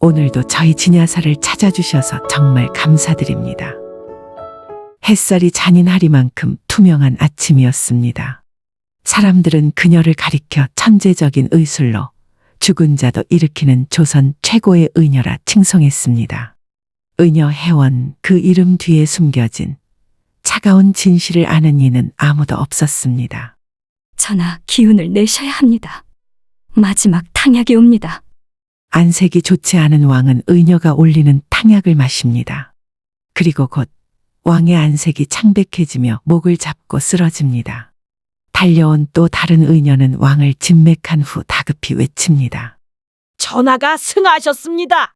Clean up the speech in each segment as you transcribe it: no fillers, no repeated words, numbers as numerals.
오늘도 저희 진야사를 찾아주셔서 정말 감사드립니다. 햇살이 잔인하리만큼 투명한 아침이었습니다. 사람들은 그녀를 가리켜 천재적인 의술로 죽은 자도 일으키는 조선 최고의 의녀라 칭송했습니다. 의녀 혜원, 그 이름 뒤에 숨겨진 차가운 진실을 아는 이는 아무도 없었습니다. 전하, 기운을 내셔야 합니다. 마지막 탕약이 옵니다. 안색이 좋지 않은 왕은 의녀가 올리는 탕약을 마십니다. 그리고 곧 왕의 안색이 창백해지며 목을 잡고 쓰러집니다. 달려온 또 다른 의녀는 왕을 진맥한 후 다급히 외칩니다. 전하가 승하셨습니다.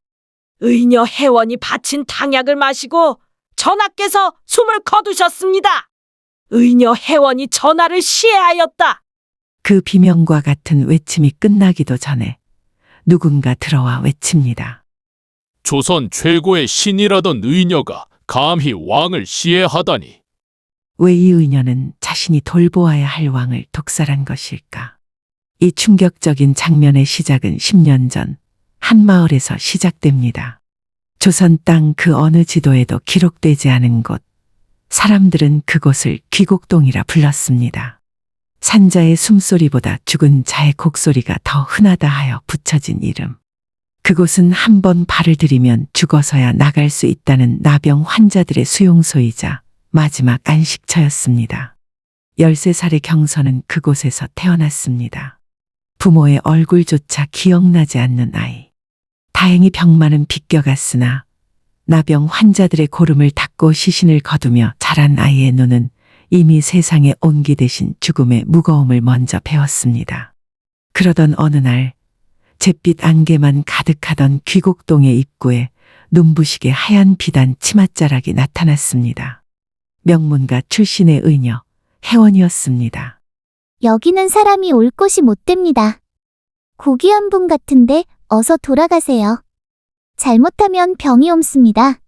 의녀 혜원이 바친 탕약을 마시고 전하께서 숨을 거두셨습니다. 의녀 혜원이 전하를 시해하였다. 그 비명과 같은 외침이 끝나기도 전에 누군가 들어와 외칩니다. 조선 최고의 신이라던 의녀가 감히 왕을 시해하다니. 왜 이 의녀는 자신이 돌보아야 할 왕을 독살한 것일까? 이 충격적인 장면의 시작은 10년 전 한 마을에서 시작됩니다. 조선 땅 그 어느 지도에도 기록되지 않은 곳. 사람들은 그곳을 귀곡동이라 불렀습니다. 산자의 숨소리보다 죽은 자의 곡소리가 더 흔하다 하여 붙여진 이름. 그곳은 한 번 발을 들이면 죽어서야 나갈 수 있다는 나병 환자들의 수용소이자 마지막 안식처였습니다. 13살의 경선은 그곳에서 태어났습니다. 부모의 얼굴조차 기억나지 않는 아이. 다행히 병만은 비껴갔으나 나병 환자들의 고름을 닦고 시신을 거두며 자란 아이의 눈은 이미 세상의 온기 대신 죽음의 무거움을 먼저 배웠습니다. 그러던 어느 날 잿빛 안개만 가득하던 귀곡동의 입구에 눈부시게 하얀 비단 치맛자락이 나타났습니다. 명문가 출신의 의녀 혜원이었습니다. 여기는 사람이 올 곳이 못 됩니다. 고귀한 분 같은데 어서 돌아가세요. 잘못하면 병이 옮습니다.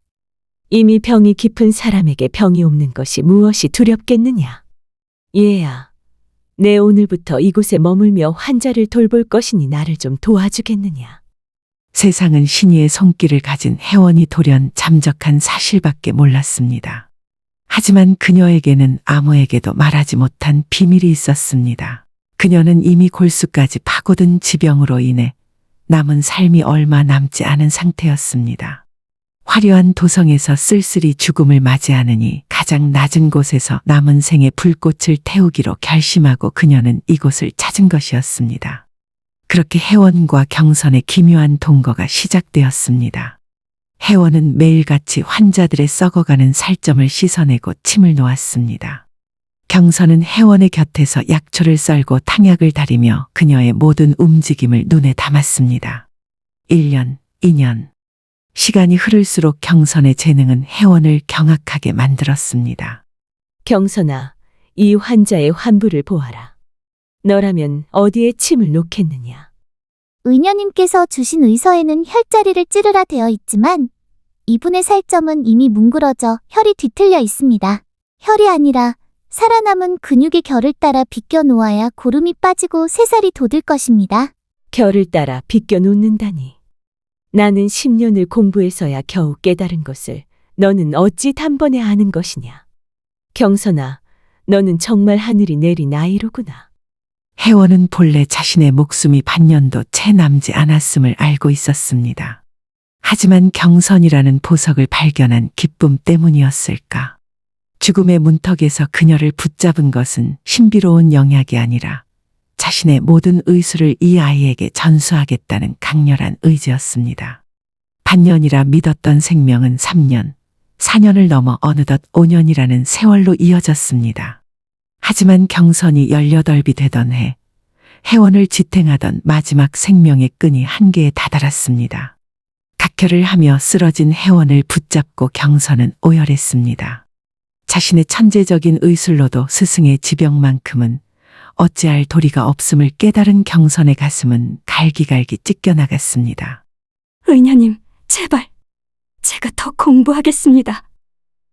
이미 병이 깊은 사람에게 병이 옵는 것이 무엇이 두렵겠느냐. 얘야, 내 오늘부터 이곳에 머물며 환자를 돌볼 것이니 나를 좀 도와주겠느냐. 세상은 신이의 손길을 가진 혜원이 돌연 잠적한 사실밖에 몰랐습니다. 하지만 그녀에게는 아무에게도 말하지 못한 비밀이 있었습니다. 그녀는 이미 골수까지 파고든 지병으로 인해 남은 삶이 얼마 남지 않은 상태였습니다. 화려한 도성에서 쓸쓸히 죽음을 맞이하느니 가장 낮은 곳에서 남은 생의 불꽃을 태우기로 결심하고 그녀는 이곳을 찾은 것이었습니다. 그렇게 혜원과 경선의 기묘한 동거가 시작되었습니다. 혜원은 매일같이 환자들의 썩어가는 살점을 씻어내고 침을 놓았습니다. 경선은 혜원의 곁에서 약초를 썰고 탕약을 다리며 그녀의 모든 움직임을 눈에 담았습니다. 1년, 2년. 시간이 흐를수록 경선의 재능은 혜원을 경악하게 만들었습니다. 경선아, 이 환자의 환부를 보아라. 너라면 어디에 침을 놓겠느냐. 의녀님께서 주신 의서에는 혈자리를 찌르라 되어 있지만 이분의 살점은 이미 뭉그러져 혈이 뒤틀려 있습니다. 혈이 아니라 살아남은 근육의 결을 따라 비껴 놓아야 고름이 빠지고 새살이 돋을 것입니다. 결을 따라 비껴 놓는다니. 나는 10년을 공부해서야 겨우 깨달은 것을 너는 어찌 단번에 아는 것이냐. 경선아, 너는 정말 하늘이 내린 아이로구나. 혜원은 본래 자신의 목숨이 반년도 채 남지 않았음을 알고 있었습니다. 하지만 경선이라는 보석을 발견한 기쁨 때문이었을까? 죽음의 문턱에서 그녀를 붙잡은 것은 신비로운 영약이 아니라 자신의 모든 의술을 이 아이에게 전수하겠다는 강렬한 의지였습니다. 반년이라 믿었던 생명은 3년, 4년을 넘어 어느덧 5년이라는 세월로 이어졌습니다. 하지만 경선이 18이 되던 해, 혜원을 지탱하던 마지막 생명의 끈이 한계에 다다랐습니다. 각혈을 하며 쓰러진 혜원을 붙잡고 경선은 오열했습니다. 자신의 천재적인 의술로도 스승의 지병만큼은 어찌할 도리가 없음을 깨달은 경선의 가슴은 갈기갈기 찢겨나갔습니다. 의녀님, 제발. 제가 더 공부하겠습니다.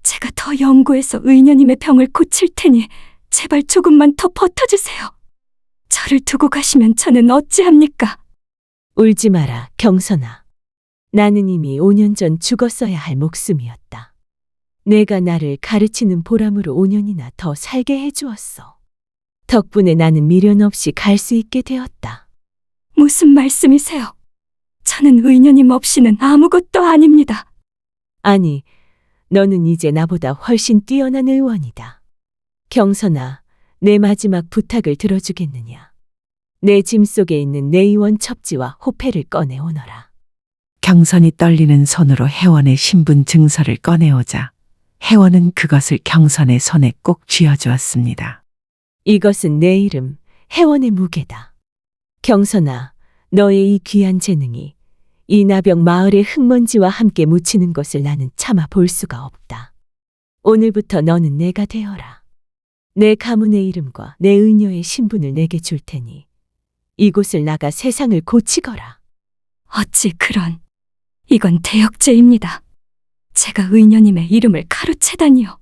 제가 더 연구해서 의녀님의 병을 고칠 테니 제발 조금만 더 버텨주세요. 저를 두고 가시면 저는 어찌합니까? 울지 마라, 경선아. 나는 이미 5년 전 죽었어야 할 목숨이었다. 내가 나를 가르치는 보람으로 5년이나 더 살게 해주었어. 덕분에 나는 미련 없이 갈 수 있게 되었다. 무슨 말씀이세요? 저는 의녀님 없이는 아무것도 아닙니다. 아니, 너는 이제 나보다 훨씬 뛰어난 의원이다. 경선아, 내 마지막 부탁을 들어주겠느냐? 내 짐 속에 있는 내 의원 첩지와 호패를 꺼내오너라. 경선이 떨리는 손으로 혜원의 신분 증서를 꺼내오자 혜원은 그것을 경선의 손에 꼭 쥐어주었습니다. 이것은 내 이름, 혜원의 무게다. 경선아, 너의 이 귀한 재능이 이 나병 마을의 흙먼지와 함께 묻히는 것을 나는 차마 볼 수가 없다. 오늘부터 너는 내가 되어라. 내 가문의 이름과 내 의녀의 신분을 내게 줄 테니 이곳을 나가 세상을 고치거라. 어찌 그런. 이건 대역죄입니다. 제가 의녀님의 이름을 가로채다니요.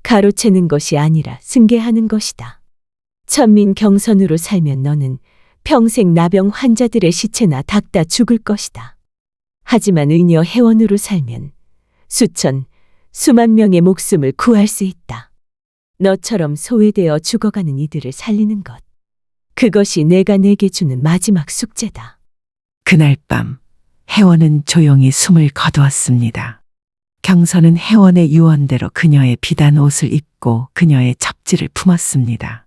가로채는 것이 아니라 승계하는 것이다. 천민 경선으로 살면 너는 평생 나병 환자들의 시체나 닦다 죽을 것이다. 하지만 의녀 혜원으로 살면 수천, 수만 명의 목숨을 구할 수 있다. 너처럼 소외되어 죽어가는 이들을 살리는 것. 그것이 내가 내게 주는 마지막 숙제다. 그날 밤 혜원은 조용히 숨을 거두었습니다. 경선은 혜원의 유언대로 그녀의 비단 옷을 입고 그녀의 첩지를 품었습니다.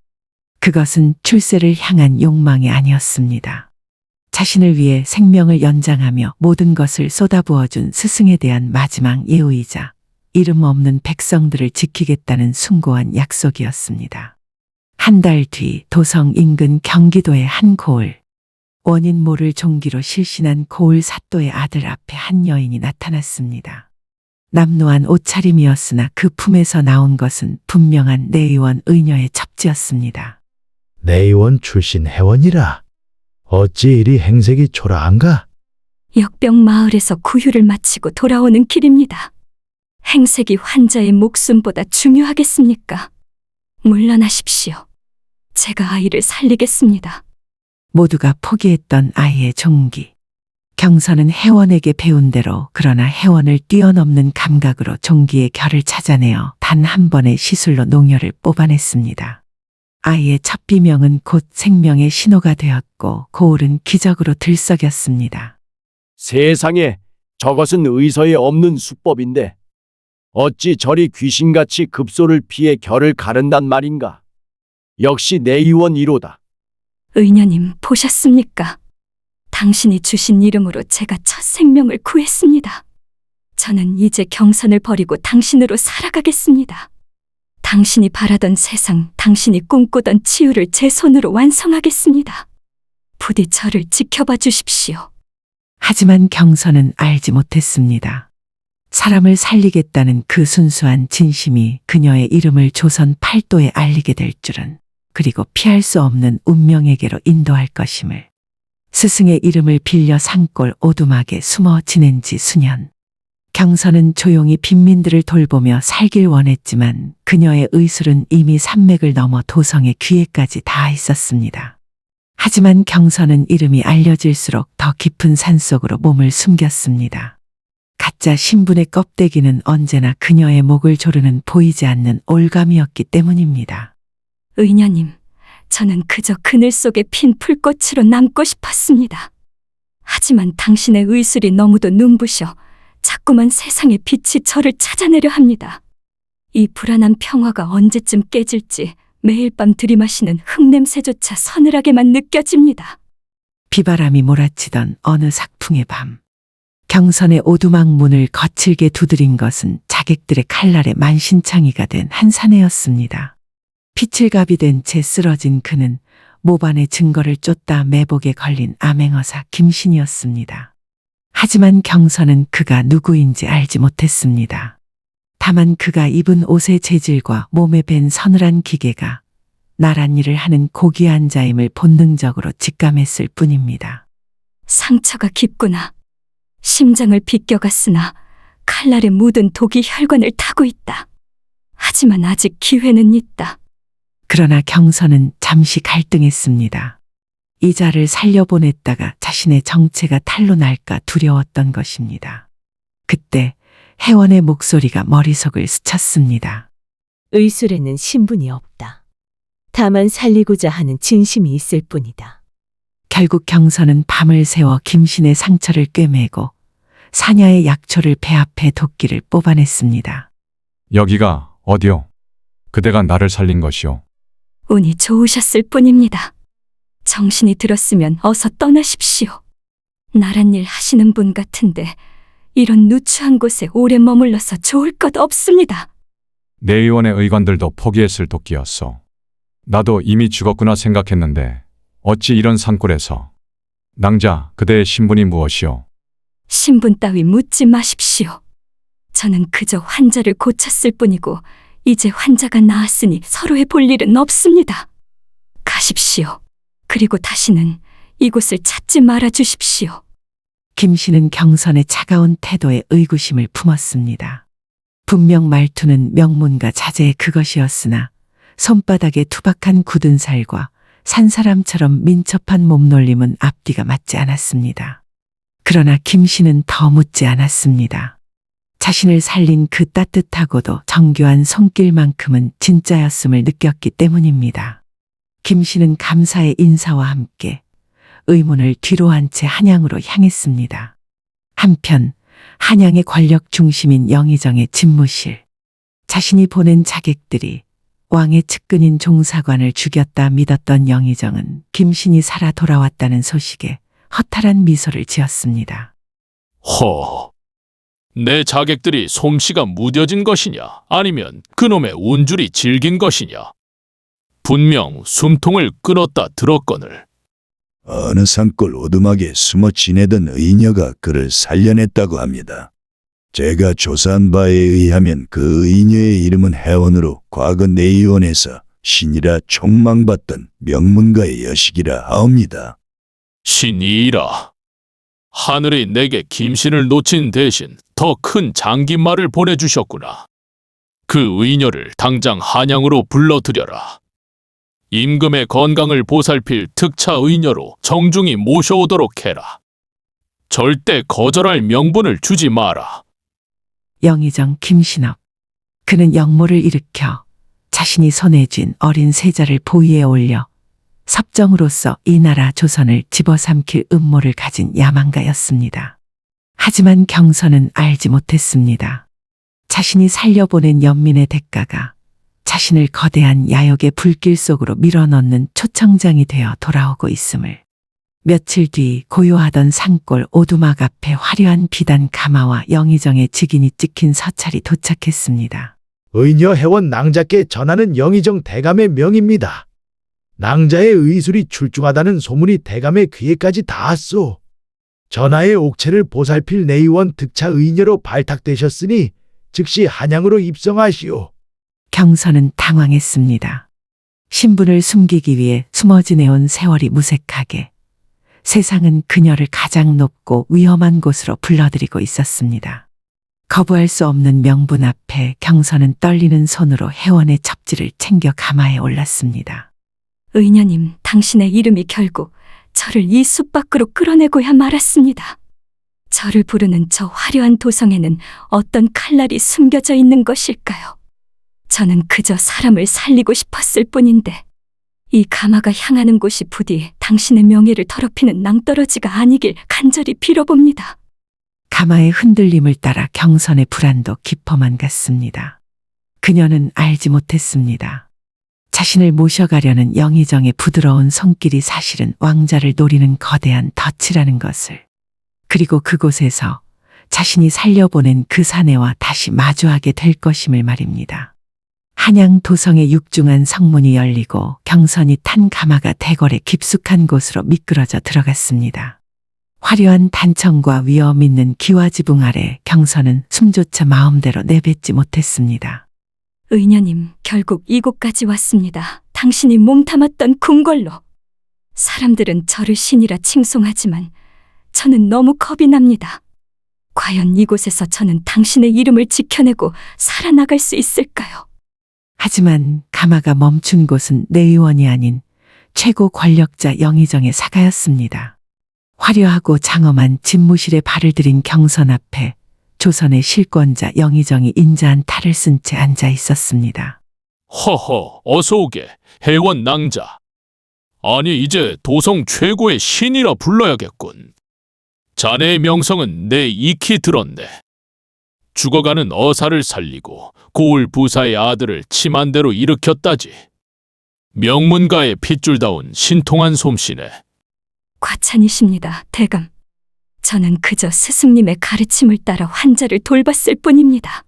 그것은 출세를 향한 욕망이 아니었습니다. 자신을 위해 생명을 연장하며 모든 것을 쏟아부어준 스승에 대한 마지막 예우이자 이름 없는 백성들을 지키겠다는 숭고한 약속이었습니다. 한 달 뒤 도성 인근 경기도의 한 고을. 원인 모를 종기로 실신한 고을 사또의 아들 앞에 한 여인이 나타났습니다. 남루한 옷차림이었으나 그 품에서 나온 것은 분명한 내의원 의녀의 첩지였습니다. 내의원 출신 혜원이라. 어찌 이리 행색이 초라한가? 역병 마을에서 구휴를 마치고 돌아오는 길입니다. 행색이 환자의 목숨보다 중요하겠습니까? 물러나십시오. 제가 아이를 살리겠습니다. 모두가 포기했던 아이의 종기. 경선은 혜원에게 배운 대로 그러나 혜원을 뛰어넘는 감각으로 종기의 결을 찾아내어 단 한 번의 시술로 농혈을 뽑아냈습니다. 아이의 첫 비명은 곧 생명의 신호가 되었고 고울은 기적으로 들썩였습니다. 세상에, 저것은 의서에 없는 수법인데 어찌 저리 귀신같이 급소를 피해 결을 가른단 말인가? 역시 내의원 이로다. 의녀님 보셨습니까? 당신이 주신 이름으로 제가 첫 생명을 구했습니다. 저는 이제 경선을 버리고 당신으로 살아가겠습니다. 당신이 바라던 세상, 당신이 꿈꾸던 치유를 제 손으로 완성하겠습니다. 부디 저를 지켜봐 주십시오. 하지만 경선은 알지 못했습니다. 사람을 살리겠다는 그 순수한 진심이 그녀의 이름을 조선 팔도에 알리게 될 줄은, 그리고 피할 수 없는 운명에게로 인도할 것임을. 스승의 이름을 빌려 산골 오두막에 숨어 지낸 지 수년. 경선은 조용히 빈민들을 돌보며 살길 원했지만 그녀의 의술은 이미 산맥을 넘어 도성의 귀에까지 닿아 있었습니다. 하지만 경선은 이름이 알려질수록 더 깊은 산속으로 몸을 숨겼습니다. 가짜 신분의 껍데기는 언제나 그녀의 목을 조르는 보이지 않는 올감이었기 때문입니다. 의녀님, 저는 그저 그늘 속에 핀 풀꽃으로 남고 싶었습니다. 하지만 당신의 의술이 너무도 눈부셔 자꾸만 세상의 빛이 저를 찾아내려 합니다. 이 불안한 평화가 언제쯤 깨질지 매일 밤 들이마시는 흙냄새조차 서늘하게만 느껴집니다. 비바람이 몰아치던 어느 삭풍의 밤. 경선의 오두막 문을 거칠게 두드린 것은 자객들의 칼날에 만신창이가 된 한 사내였습니다. 피칠갑이 된 채 쓰러진 그는 모반의 증거를 쫓다 매복에 걸린 암행어사 김신이었습니다. 하지만 경선은 그가 누구인지 알지 못했습니다. 다만 그가 입은 옷의 재질과 몸에 밴 서늘한 기계가 나란 일을 하는 고귀한 자임을 본능적으로 직감했을 뿐입니다. 상처가 깊구나. 심장을 비껴갔으나 칼날에 묻은 독이 혈관을 타고 있다. 하지만 아직 기회는 있다. 그러나 경선은 잠시 갈등했습니다. 이자를 살려보냈다가 자신의 정체가 탄로 날까 두려웠던 것입니다. 그때 혜원의 목소리가 머릿속을 스쳤습니다. 의술에는 신분이 없다. 다만 살리고자 하는 진심이 있을 뿐이다. 결국 경선은 밤을 새워 김신의 상처를 꿰매고 사냐의 약초를 배 앞에 도끼를 뽑아냈습니다. 여기가 어디요? 그대가 나를 살린 것이요. 운이 좋으셨을 뿐입니다. 정신이 들었으면 어서 떠나십시오. 나란 일 하시는 분 같은데 이런 누추한 곳에 오래 머물러서 좋을 것 없습니다. 내 의원의 의관들도 포기했을 도끼였어. 나도 이미 죽었구나 생각했는데 어찌 이런 산골에서. 낭자, 그대의 신분이 무엇이요? 신분 따위 묻지 마십시오. 저는 그저 환자를 고쳤을 뿐이고 이제 환자가 나았으니 서로의 볼 일은 없습니다. 가십시오. 그리고 다시는 이곳을 찾지 말아 주십시오. 김씨는 경선의 차가운 태도에 의구심을 품었습니다. 분명 말투는 명문가 자제의 그것이었으나 손바닥에 투박한 굳은 살과 산 사람처럼 민첩한 몸놀림은 앞뒤가 맞지 않았습니다. 그러나 김씨는 더 묻지 않았습니다. 자신을 살린 그 따뜻하고도 정교한 손길만큼은 진짜였음을 느꼈기 때문입니다. 김씨는 감사의 인사와 함께 의문을 뒤로 한 채 한양으로 향했습니다. 한편 한양의 권력 중심인 영의정의 집무실. 자신이 보낸 자객들이 왕의 측근인 종사관을 죽였다 믿었던 영의정은 김신이 살아 돌아왔다는 소식에 허탈한 미소를 지었습니다. 허, 내 자객들이 솜씨가 무뎌진 것이냐, 아니면 그놈의 운줄이 질긴 것이냐. 분명 숨통을 끊었다 들었거늘. 어느 산골 오두막에 숨어 지내던 의녀가 그를 살려냈다고 합니다. 제가 조사한 바에 의하면 그 의녀의 이름은 혜원으로 과거 내의원에서 신이라 촉망받던 명문가의 여식이라 하옵니다. 신이라. 하늘이 내게 김신을 놓친 대신 더 큰 장기말을 보내주셨구나. 그 의녀를 당장 한양으로 불러들여라. 임금의 건강을 보살필 특차 의녀로 정중히 모셔오도록 해라. 절대 거절할 명분을 주지 마라. 영의정 김신업. 그는 역모를 일으켜 자신이 손에 쥔 어린 세자를 보위에 올려 섭정으로서 이 나라 조선을 집어삼킬 음모를 가진 야망가였습니다. 하지만 경선은 알지 못했습니다. 자신이 살려보낸 연민의 대가가 자신을 거대한 야욕의 불길 속으로 밀어넣는 초청장이 되어 돌아오고 있음을. 며칠 뒤 고요하던 산골 오두막 앞에 화려한 비단 가마와 영의정의 직인이 찍힌 서찰이 도착했습니다. 의녀 혜원 낭자께 전하는 영의정 대감의 명입니다. 낭자의 의술이 출중하다는 소문이 대감의 귀에까지 닿았소. 전하의 옥체를 보살필 내의원 득차 의녀로 발탁되셨으니 즉시 한양으로 입성하시오. 경선은 당황했습니다. 신분을 숨기기 위해 숨어 지내온 세월이 무색하게 세상은 그녀를 가장 높고 위험한 곳으로 불러들이고 있었습니다. 거부할 수 없는 명분 앞에 경선은 떨리는 손으로 혜원의 첩지를 챙겨 가마에 올랐습니다. 의녀님, 당신의 이름이 결국 저를 이 숲 밖으로 끌어내고야 말았습니다. 저를 부르는 저 화려한 도성에는 어떤 칼날이 숨겨져 있는 것일까요? 저는 그저 사람을 살리고 싶었을 뿐인데 이 가마가 향하는 곳이 부디 당신의 명예를 더럽히는 낭떠러지가 아니길 간절히 빌어봅니다. 가마의 흔들림을 따라 경선의 불안도 깊어만 갔습니다. 그녀는 알지 못했습니다. 자신을 모셔가려는 영의정의 부드러운 손길이 사실은 왕자를 노리는 거대한 덫이라는 것을. 그리고 그곳에서 자신이 살려보낸 그 사내와 다시 마주하게 될 것임을 말입니다. 한양 도성의 육중한 성문이 열리고 경선이 탄 가마가 대궐의 깊숙한 곳으로 미끄러져 들어갔습니다. 화려한 단청과 위엄 있는 기와지붕 아래 경선은 숨조차 마음대로 내뱉지 못했습니다. 의녀님, 결국 이곳까지 왔습니다. 당신이 몸담았던 궁궐로. 사람들은 저를 신이라 칭송하지만 저는 너무 겁이 납니다. 과연 이곳에서 저는 당신의 이름을 지켜내고 살아나갈 수 있을까요? 하지만 가마가 멈춘 곳은 내의원이 아닌 최고 권력자 영의정의 사가였습니다. 화려하고 장엄한 집무실에 발을 들인 경선 앞에 조선의 실권자 영의정이 인자한 탈을 쓴 채 앉아 있었습니다. 허허, 어서 오게, 해원 낭자. 아니, 이제 도성 최고의 신이라 불러야겠군. 자네의 명성은 내 익히 들었네. 죽어가는 어사를 살리고 고을 부사의 아들을 치만대로 일으켰다지. 명문가의 핏줄다운 신통한 솜씨네. 과찬이십니다, 대감. 저는 그저 스승님의 가르침을 따라 환자를 돌봤을 뿐입니다.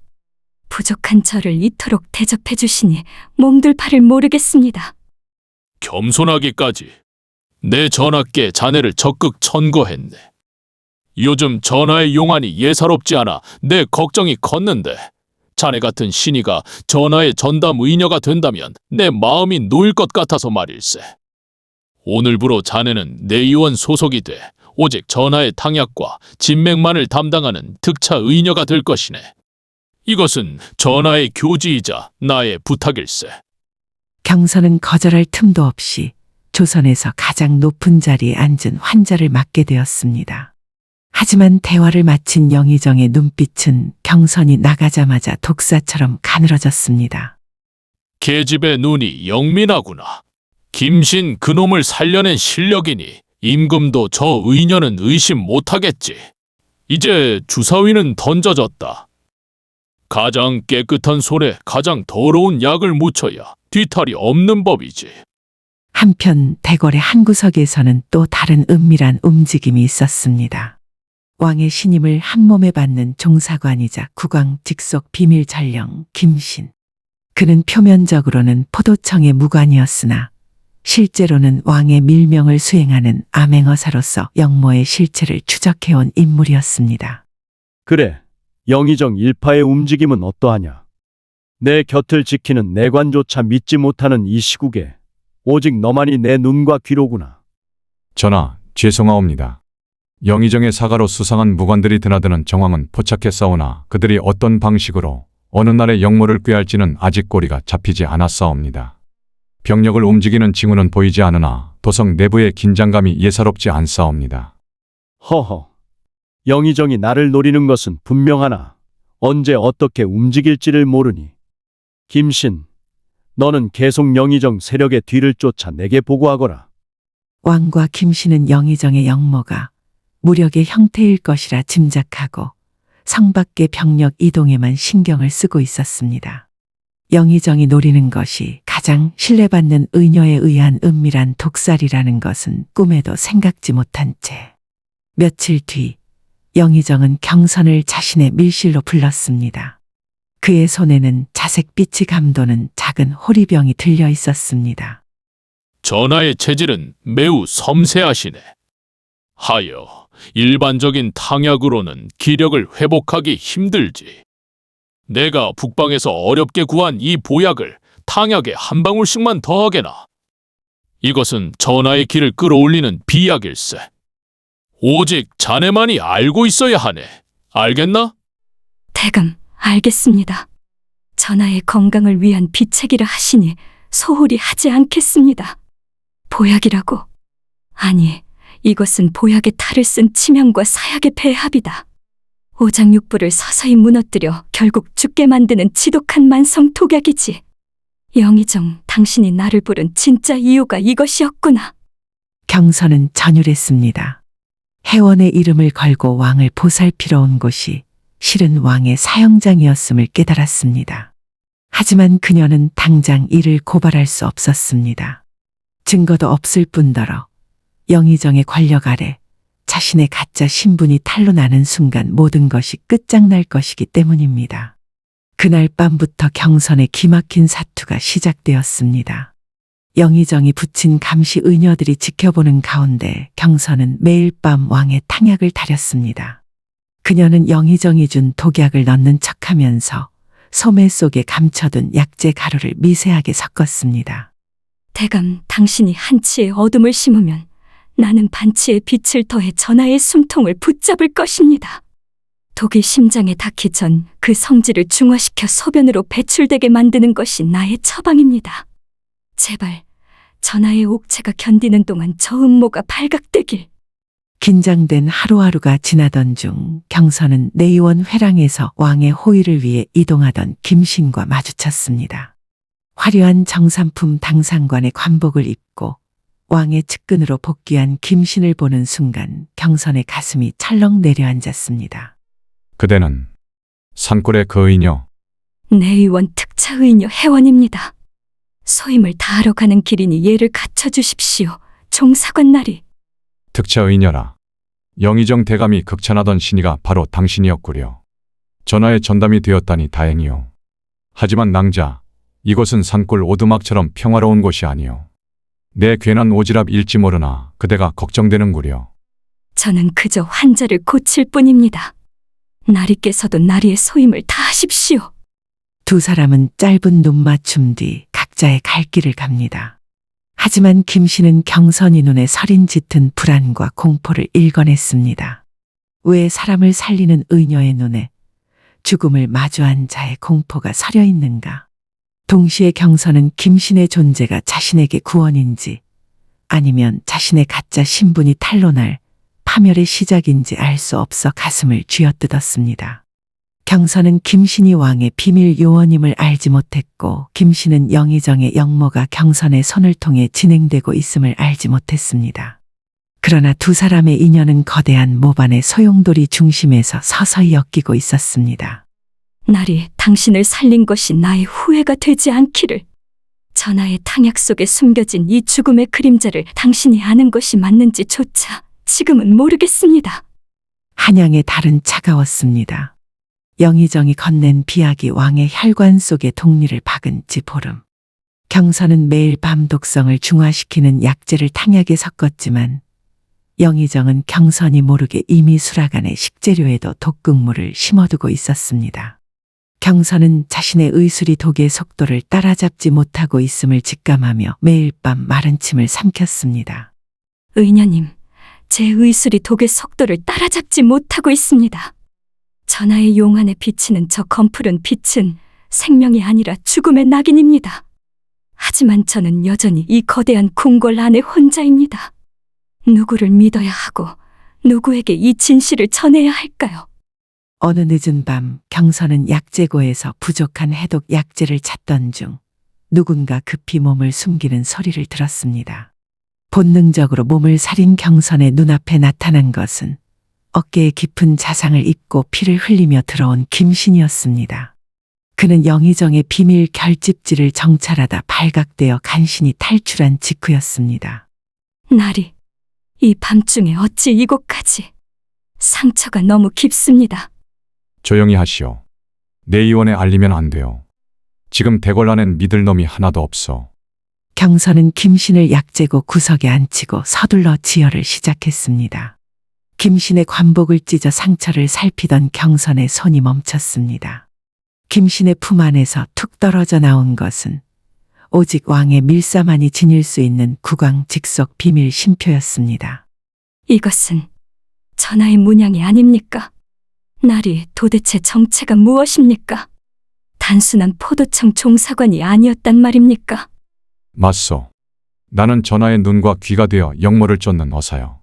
부족한 저를 이토록 대접해 주시니 몸둘 바를 모르겠습니다. 겸손하기까지. 내 전하께 자네를 적극 천거했네. 요즘 전하의 용안이 예사롭지 않아 내 걱정이 컸는데 자네 같은 신이가 전하의 전담 의녀가 된다면 내 마음이 놓일 것 같아서 말일세. 오늘부로 자네는 내의원 소속이 돼 오직 전하의 탕약과 진맥만을 담당하는 특차 의녀가 될 것이네. 이것은 전하의 교지이자 나의 부탁일세. 경선은 거절할 틈도 없이 조선에서 가장 높은 자리에 앉은 환자를 맡게 되었습니다. 하지만 대화를 마친 영의정의 눈빛은 경선이 나가자마자 독사처럼 가늘어졌습니다. 계집의 눈이 영민하구나. 김신 그놈을 살려낸 실력이니 임금도 저 의녀는 의심 못하겠지. 이제 주사위는 던져졌다. 가장 깨끗한 손에 가장 더러운 약을 묻혀야 뒤탈이 없는 법이지. 한편 대궐의 한 구석에서는 또 다른 은밀한 움직임이 있었습니다. 왕의 신임을 한몸에 받는 종사관이자 국왕 직속 비밀 전령 김신. 그는 표면적으로는 포도청의 무관이었으나 실제로는 왕의 밀명을 수행하는 암행어사로서 영모의 실체를 추적해온 인물이었습니다. 그래, 영의정 일파의 움직임은 어떠하냐? 내 곁을 지키는 내관조차 믿지 못하는 이 시국에 오직 너만이 내 눈과 귀로구나. 전하, 죄송하옵니다. 영의정의 사가로 수상한 무관들이 드나드는 정황은 포착했사오나 그들이 어떤 방식으로 어느 날의 영모를 꾀할지는 아직 꼬리가 잡히지 않았사옵니다. 병력을 움직이는 징후는 보이지 않으나 도성 내부의 긴장감이 예사롭지 않사옵니다. 허허, 영의정이 나를 노리는 것은 분명하나 언제 어떻게 움직일지를 모르니. 김신, 너는 계속 영의정 세력의 뒤를 쫓아 내게 보고하거라. 왕과 김신은 영의정의 영모가 무력의 형태일 것이라 짐작하고 성 밖의 병력 이동에만 신경을 쓰고 있었습니다. 영의정이 노리는 것이 가장 신뢰받는 의녀에 의한 은밀한 독살이라는 것은 꿈에도 생각지 못한 채 며칠 뒤 영의정은 경선을 자신의 밀실로 불렀습니다. 그의 손에는 자색빛이 감도는 작은 호리병이 들려 있었습니다. 전하의 체질은 매우 섬세하시네. 하여 일반적인 탕약으로는 기력을 회복하기 힘들지. 내가 북방에서 어렵게 구한 이 보약을 탕약에 한 방울씩만 더하게나. 이것은 전하의 기를 끌어올리는 비약일세. 오직 자네만이 알고 있어야 하네. 알겠나? 대감, 알겠습니다. 전하의 건강을 위한 비책이라 하시니 소홀히 하지 않겠습니다. 보약이라고? 아니, 이것은 보약의 탈을 쓴 치명과 사약의 배합이다. 오장육부를 서서히 무너뜨려 결국 죽게 만드는 지독한 만성 독약이지. 영의정, 당신이 나를 부른 진짜 이유가 이것이었구나. 경선은 전율했습니다. 해원의 이름을 걸고 왕을 보살피러 온 곳이 실은 왕의 사형장이었음을 깨달았습니다. 하지만 그녀는 당장 이를 고발할 수 없었습니다. 증거도 없을 뿐더러 영의정의 권력 아래 자신의 가짜 신분이 탄로 나는 순간 모든 것이 끝장날 것이기 때문입니다. 그날 밤부터 경선의 기막힌 사투가 시작되었습니다. 영의정이 붙인 감시 의녀들이 지켜보는 가운데 경선은 매일 밤 왕의 탕약을 다렸습니다. 그녀는 영의정이 준 독약을 넣는 척하면서 소매 속에 감춰둔 약재 가루를 미세하게 섞었습니다. 대감, 당신이 한치의 어둠을 심으면 나는 반치의 빛을 더해 전하의 숨통을 붙잡을 것입니다. 독이 심장에 닿기 전 그 성질을 중화시켜 소변으로 배출되게 만드는 것이 나의 처방입니다. 제발 전하의 옥체가 견디는 동안 저 음모가 발각되길. 긴장된 하루하루가 지나던 중 경선은 내의원 회랑에서 왕의 호의를 위해 이동하던 김신과 마주쳤습니다. 화려한 정삼품 당상관의 관복을 입고 왕의 측근으로 복귀한 김신을 보는 순간 경선의 가슴이 철렁 내려앉았습니다. 그대는 산골의 그 의녀. 내의원 특차의녀 회원입니다. 소임을 다하러 가는 길이니 예를 갖춰주십시오. 종사관 나리. 특차 의녀라. 영의정 대감이 극찬하던 신이가 바로 당신이었구려. 전하의 전담이 되었다니 다행이요. 하지만 낭자, 이곳은 산골 오두막처럼 평화로운 곳이 아니오. 내 괜한 오지랖일지 모르나 그대가 걱정되는구려. 저는 그저 환자를 고칠 뿐입니다. 나리께서도 나리의 소임을 다하십시오. 두 사람은 짧은 눈맞춤 뒤 각자의 갈 길을 갑니다. 하지만 김씨는 경선이 눈에 서린 짙은 불안과 공포를 일궈냈습니다. 왜 사람을 살리는 의녀의 눈에 죽음을 마주한 자의 공포가 서려 있는가? 동시에 경선은 김신의 존재가 자신에게 구원인지 아니면 자신의 가짜 신분이 탄로날 파멸의 시작인지 알 수 없어 가슴을 쥐어뜯었습니다. 경선은 김신이 왕의 비밀 요원임을 알지 못했고 김신은 영의정의 역모가 경선의 손을 통해 진행되고 있음을 알지 못했습니다. 그러나 두 사람의 인연은 거대한 모반의 소용돌이 중심에서 서서히 엮이고 있었습니다. 나리, 당신을 살린 것이 나의 후회가 되지 않기를. 전하의 탕약 속에 숨겨진 이 죽음의 그림자를 당신이 아는 것이 맞는지조차 지금은 모르겠습니다. 한양의 달은 차가웠습니다. 영의정이 건넨 비약이 왕의 혈관 속에 독리를 박은 지 보름. 경선은 매일 밤 독성을 중화시키는 약재를 탕약에 섞었지만 영의정은 경선이 모르게 이미 수라간의 식재료에도 독극물을 심어두고 있었습니다. 경선은 자신의 의술이 독의 속도를 따라잡지 못하고 있음을 직감하며 매일 밤 마른 침을 삼켰습니다. 의녀님, 제 의술이 독의 속도를 따라잡지 못하고 있습니다. 전하의 용안에 비치는 저 검푸른 빛은 생명이 아니라 죽음의 낙인입니다. 하지만 저는 여전히 이 거대한 궁궐 안에 혼자입니다. 누구를 믿어야 하고 누구에게 이 진실을 전해야 할까요? 어느 늦은 밤 경선은 약재고에서 부족한 해독 약재를 찾던 중 누군가 급히 몸을 숨기는 소리를 들었습니다. 본능적으로 몸을 사린 경선의 눈앞에 나타난 것은 어깨에 깊은 자상을 입고 피를 흘리며 들어온 김신이었습니다. 그는 영의정의 비밀 결집지를 정찰하다 발각되어 간신히 탈출한 직후였습니다. 나리, 이 밤중에 어찌 이곳까지? 상처가 너무 깊습니다. 조용히 하시오. 내 의원에 알리면 안 돼요. 지금 대궐 안엔 믿을 놈이 하나도 없어. 경선은 김신을 약재고 구석에 앉히고 서둘러 지혈을 시작했습니다. 김신의 관복을 찢어 상처를 살피던 경선의 손이 멈췄습니다. 김신의 품 안에서 툭 떨어져 나온 것은 오직 왕의 밀사만이 지닐 수 있는 국왕 직속 비밀 심표였습니다. 이것은 전하의 문양이 아닙니까? 나리, 도대체 정체가 무엇입니까? 단순한 포도청 종사관이 아니었단 말입니까? 맞소. 나는 전하의 눈과 귀가 되어 역모를 쫓는 어사요.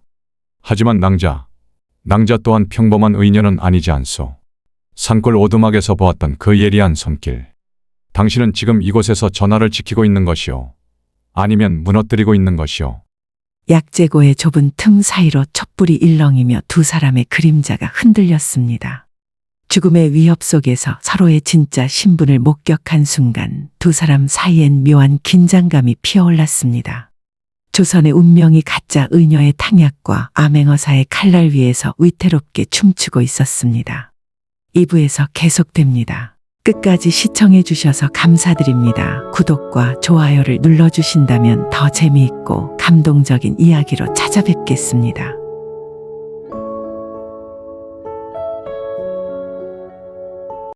하지만 낭자 또한 평범한 의녀는 아니지 않소. 산골 오두막에서 보았던 그 예리한 손길. 당신은 지금 이곳에서 전하를 지키고 있는 것이오. 아니면 무너뜨리고 있는 것이오. 약재고의 좁은 틈 사이로 촛불이 일렁이며 두 사람의 그림자가 흔들렸습니다. 죽음의 위협 속에서 서로의 진짜 신분을 목격한 순간 두 사람 사이엔 묘한 긴장감이 피어올랐습니다. 조선의 운명이 가짜 의녀의 탕약과 암행어사의 칼날 위에서 위태롭게 춤추고 있었습니다. 2부에서 계속됩니다. 끝까지 시청해 주셔서 감사드립니다. 구독과 좋아요를 눌러주신다면 더 재미있고 감동적인 이야기로 찾아뵙겠습니다.